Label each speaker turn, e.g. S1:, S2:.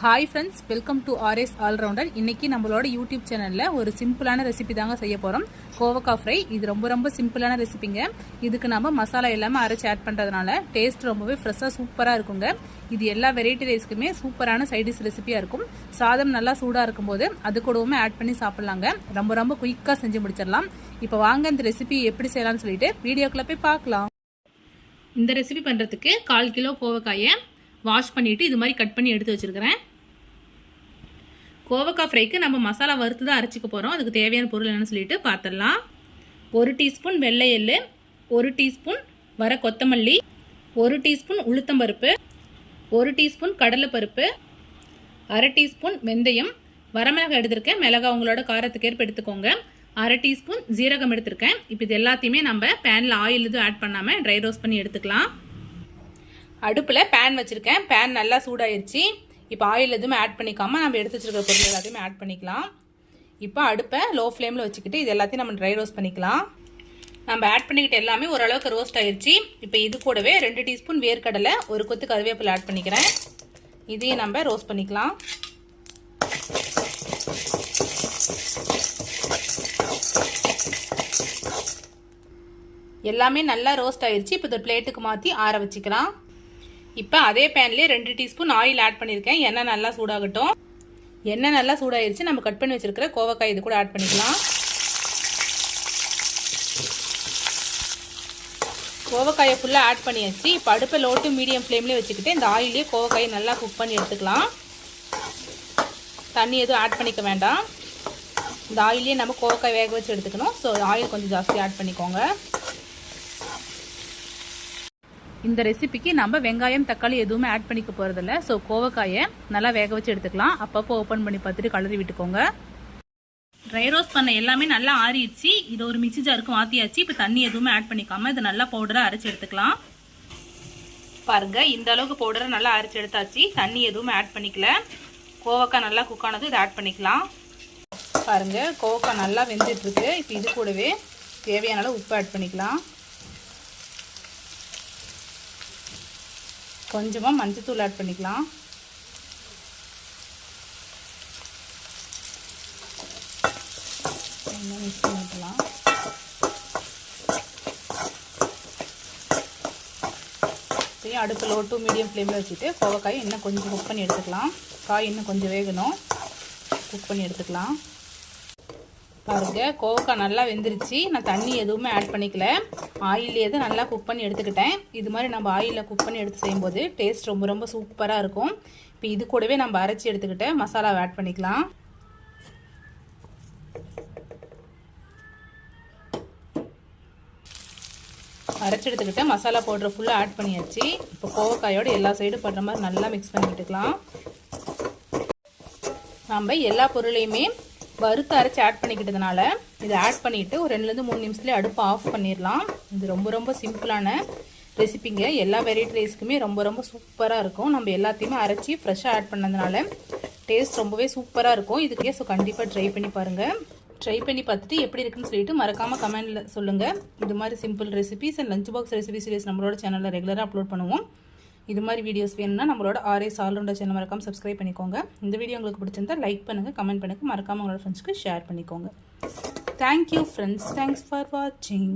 S1: Hi friends, welcome to RS all rounder. இன்றைக்கி நம்மளோட YouTube சேனலில் ஒரு சிம்பிளான ரெசிபி தாங்க செய்ய போகிறோம். கோவக்காய் ஃப்ரை. இது ரொம்ப சிம்பிளான ரெசிபிங்க. இதுக்கு நம்ம மசாலா எல்லாமே அரைச்சி ஆட் பண்ணுறதுனால டேஸ்ட் ரொம்பவே ஃப்ரெஷ்ஷாக சூப்பராக இருக்குங்க. இது எல்லா வெரைட்டி ரைஸ்க்குமே சூப்பரான சைடிஷ் ரெசிபியாக இருக்கும். சாதம் நல்லா சூடாக இருக்கும்போது அது கூடவுமே ஆட் பண்ணி சாப்பிட்லாங்க. ரொம்ப குயிக்காக செஞ்சு முடிச்சிடலாம். இப்போ வாங்க இந்த ரெசிபி எப்படி செய்யலாம்னு சொல்லிட்டு வீடியோக்குள்ளே போய் பார்க்கலாம். இந்த ரெசிபி பண்ணுறதுக்கு 1/4 கிலோ கோவக்காயை வாஷ் பண்ணிவிட்டு இது மாதிரி கட் பண்ணி எடுத்து வச்சுருக்கிறேன். கோவக்காய் ஃப்ரைக்கு நம்ம மசாலா வறுத்து தான் அரைச்சிக்க போகிறோம். அதுக்கு தேவையான பொருள் என்னன்னு சொல்லிட்டு பார்த்துடலாம். 1 டீஸ்பூன் வெள்ளை எள்ளு, 1 டீஸ்பூன் வர கொத்தமல்லி, 1 டீஸ்பூன் உளுத்தம்பருப்பு, 1 டீஸ்பூன் கடலைப்பருப்பு, 1/2 டீஸ்பூன் வெந்தயம், வரமிளகாய் எடுத்திருக்கேன். மிளகாய் உங்களோட காரத்துக்கு ஏற்ப எடுத்துக்கோங்க. 1/2 டீஸ்பூன் ஜீரகம் எடுத்திருக்கேன். இப்போ இது எல்லாத்தையுமே நம்ம பேனில் ஆயில் எதுவும் ஆட் பண்ணாமல் ட்ரை ரோஸ்ட் பண்ணி எடுத்துக்கலாம். அடுப்பில் பேன் வச்சுருக்கேன். பேன் நல்லா சூடாயிருச்சு. இப்போ ஆயில் எதுவுமே ஆட் பண்ணிக்காமல் நம்ம எடுத்து வச்சுருக்கிற பொருள் எல்லாத்தையுமே ஆட் பண்ணிக்கலாம். இப்போ அடுப்பை லோ ஃப்ளேமில் வச்சுக்கிட்டு இது எல்லாத்தையும் நம்ம ட்ரை ரோஸ்ட் பண்ணிக்கலாம். நம்ம ஆட் பண்ணிக்கிட்டு எல்லாமே ஓரளவுக்கு ரோஸ்ட் ஆயிடுச்சு. இப்போ இது கூடவே 2 டீஸ்பூன் வேர்க்கடலை, 1 கொத்து கருவேப்பிலை ஆட் பண்ணிக்கிறேன். இதையும் நம்ம ரோஸ்ட் பண்ணிக்கலாம். எல்லாமே நல்லா ரோஸ்ட் ஆயிடுச்சு. இப்போ இந்த பிளேட்டுக்கு மாற்றி ஆற வச்சுக்கலாம். இப்போ அதே பேன்லேயே 2 டீஸ்பூன் ஆயில் ஆட் பண்ணியிருக்கேன். எண்ணெய் நல்லா சூடாகட்டும். எண்ணெய் நல்லா சூடாயிருச்சு. நம்ம கட் பண்ணி வச்சிருக்கிற கோவக்காய் இது கூட ஆட் பண்ணிக்கலாம். கோவக்காயை ஃபுல்லாக ஆட் பண்ணியாச்சு. இப்போ அடுப்பை லோ டு மீடியம் ஃப்ளேம்லேயே வச்சுக்கிட்டு இந்த ஆயிலே கோவக்காயை நல்லா குக் பண்ணி எடுத்துக்கலாம். தண்ணி எதுவும் ஆட் பண்ணிக்க வேண்டாம். இந்த ஆயிலே நம்ம கோவக்காய் வேக வச்சு எடுத்துக்கணும். ஸோ ஆயில் கொஞ்சம் ஜாஸ்தி ஆட் பண்ணிக்கோங்க. இந்த ரெசிபிக்கு நம்ம வெங்காயம் தக்காளி எதுவுமே ஆட் பண்ணிக்க போகிறதில்ல. ஸோ கோவக்காயை நல்லா வேக வச்சு எடுத்துக்கலாம். அப்பப்போ ஓப்பன் பண்ணி பார்த்துட்டு கலரி விட்டுக்கோங்க. ட்ரை ரோஸ்ட் பண்ண எல்லாமே நல்லா ஆறிடுச்சு. இது ஒரு மிக்ஸி ஜாருக்கு மாற்றியாச்சு. இப்போ தண்ணி எதுவுமே ஆட் பண்ணிக்காமல் இதை நல்லா பவுடராக அரைச்சி எடுத்துக்கலாம். பாருங்கள், இந்த அளவுக்கு பவுடரை நல்லா அரைச்சி எடுத்தாச்சு. தண்ணி எதுவுமே ஆட் பண்ணிக்கல. கோவக்காய் நல்லா குக் ஆனது இதை ஆட் பண்ணிக்கலாம். பாருங்கள், கோவக்காய் நல்லா வெந்துட்டுருக்கு. இப்போ இது கூடவே தேவையான அளவு உப்பு ஆட் பண்ணிக்கலாம். கொஞ்சமாக மஞ்சத்தூள் ஆட் பண்ணிக்கலாம். மிக்ஸ் பண்ணிக்கலாம். அடுப்பு லோ டு மீடியம் ஃப்ளேமில் வச்சுட்டு கோவக்காய் இன்னும் கொஞ்சம் குக் பண்ணி எடுத்துக்கலாம். காய் இன்னும் கொஞ்சம் வேகணும். குக் பண்ணி எடுத்துக்கலாம். பாருங்கள், கோவக்காய் நல்லா வெந்துருச்சு. நான் தண்ணி எதுவுமே ஆட் பண்ணிக்கல. ஆயிலே தான் நல்லா குக் பண்ணி எடுத்துக்கிட்டேன். இது மாதிரி நம்ம ஆயிலில் குக் பண்ணி எடுத்து செய்யும்போது டேஸ்ட் ரொம்ப சூப்பராக இருக்கும். இப்போ இது கூடவே நம்ம அரைச்சி எடுத்துக்கிட்ட மசாலாவை ஆட் பண்ணிக்கலாம். அரைச்சி எடுத்துக்கிட்ட மசாலா பவுடரை ஃபுல்லாக ஆட் பண்ணியாச்சு. இப்போ கோவக்காயோட எல்லா சைடும் படுற மாதிரி நல்லா மிக்ஸ் பண்ணிக்கிட்டுக்கலாம். நம்ம எல்லா பொருளையுமே வறுத்து அரைச்சி ஆட் பண்ணிக்கிட்டதுனால இதை ஆட் பண்ணிவிட்டு ஒரு 2-3 நிமிஷத்துலேயே அடுப்பை ஆஃப் பண்ணிடலாம். இது ரொம்ப சிம்பிளான ரெசிபிங்க. எல்லா வெரைட்டி ரைஸ்க்குமே ரொம்ப சூப்பராக இருக்கும். நம்ம எல்லாத்தையுமே அரைச்சி ஃப்ரெஷ்ஷாக ஆட் பண்ணதுனால டேஸ்ட் ரொம்பவே சூப்பராக இருக்கும். இதுக்கே ஸோ கண்டிப்பாக ட்ரை பண்ணி பாருங்கள். ட்ரை பண்ணி பார்த்துட்டு எப்படி இருக்குன்னு சொல்லிட்டு மறக்காமல் கமெண்டில் சொல்லுங்கள். இது மாதிரி simple recipes and lunch box recipe series நம்மளோட சேனலில் ரெகுலராக அப்லோட் பண்ணுவோம். இது மாதிரி வீடியோஸ் வேணும்னா நம்மளோட ஆர்எஸ் ஆல்ரவுண்டர் சேனல் மறக்காமல் சப்ஸ்கிரைப் பண்ணிக்கோங்க. இந்த வீடியோ உங்களுக்கு பிடிச்சிருந்தா லைக் பண்ணுங்கள், கமெண்ட் பண்ணுங்கள், மறக்காமல் உங்களோட ஃப்ரெண்ட்ஸ்க்கு ஷேர் பண்ணிக்கோங்க. Thank you friends. தேங்க்ஸ் ஃபார் வாட்சிங்.